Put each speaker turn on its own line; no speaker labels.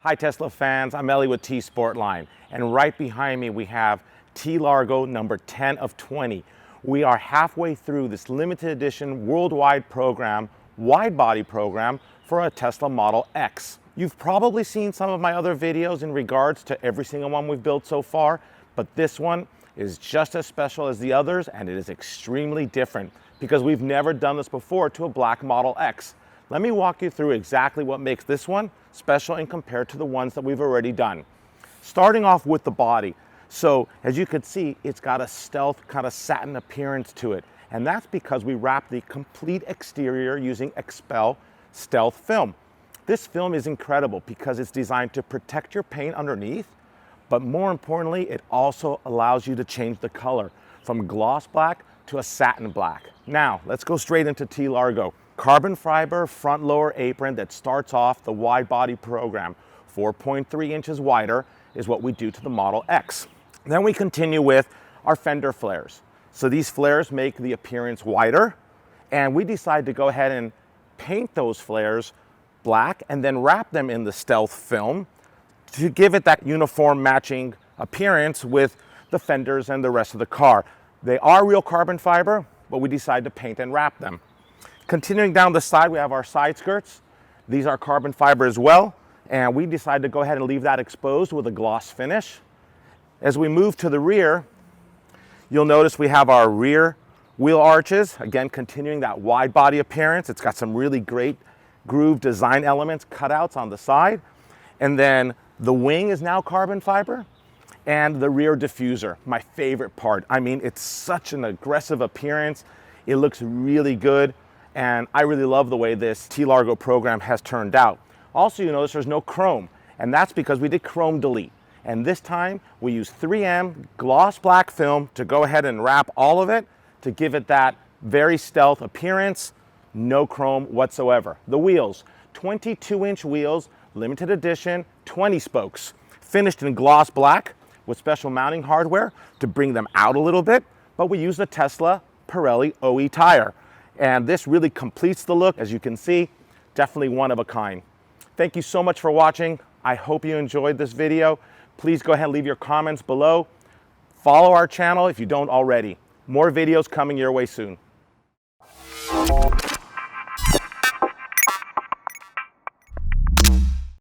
Hi Tesla fans, I'm Ellie with T Sportline, and right behind me we have T Largo number 10 of 20. We are halfway through this limited edition worldwide program, wide body program for a Tesla Model X. You've probably seen some of my other videos in regards to every single one we've built so far, but this one is just as special as the others, and it is extremely different because we've never done this before to a black Model X. Let me walk you through exactly what makes this one special and compared to the ones that we've already done. Starting off with the body. So as you can see, it's got a stealth kind of satin appearance to it. And that's because we wrapped the complete exterior using Xpel Stealth Film. This film is incredible because it's designed to protect your paint underneath, but more importantly, it also allows you to change the color from gloss black to a satin black. Now, let's go straight into T Largo. Carbon fiber front lower apron that starts off the wide body program. 4.3 inches wider is what we do to the Model X. Then we continue with our fender flares. So these flares make the appearance wider, and we decide to go ahead and paint those flares black and then wrap them in the stealth film to give it that uniform matching appearance with the fenders and the rest of the car. They are real carbon fiber, but we decide to paint and wrap them. Continuing down the side, we have our side skirts. These are carbon fiber as well, and we decided to go ahead and leave that exposed with a gloss finish. As we move to the rear, you'll notice we have our rear wheel arches, again continuing that wide body appearance. It's got some really great groove design elements, cutouts on the side. And then the wing is now carbon fiber, and the rear diffuser, my favorite part. I mean, it's such an aggressive appearance. It looks really good. And I really love the way this T Largo program has turned out. Also, you notice there's no chrome, and that's because we did chrome delete. And this time we use 3M gloss black film to go ahead and wrap all of it to give it that very stealth appearance, no chrome whatsoever. The wheels, 22-inch wheels, limited edition, 20 spokes, finished in gloss black with special mounting hardware to bring them out a little bit, but we use the Tesla Pirelli OE tire. And this really completes the look. As you can see, definitely one of a kind. Thank you so much for watching. I hope you enjoyed this video. Please go ahead and leave your comments below. Follow our channel if you don't already. More videos coming your way soon.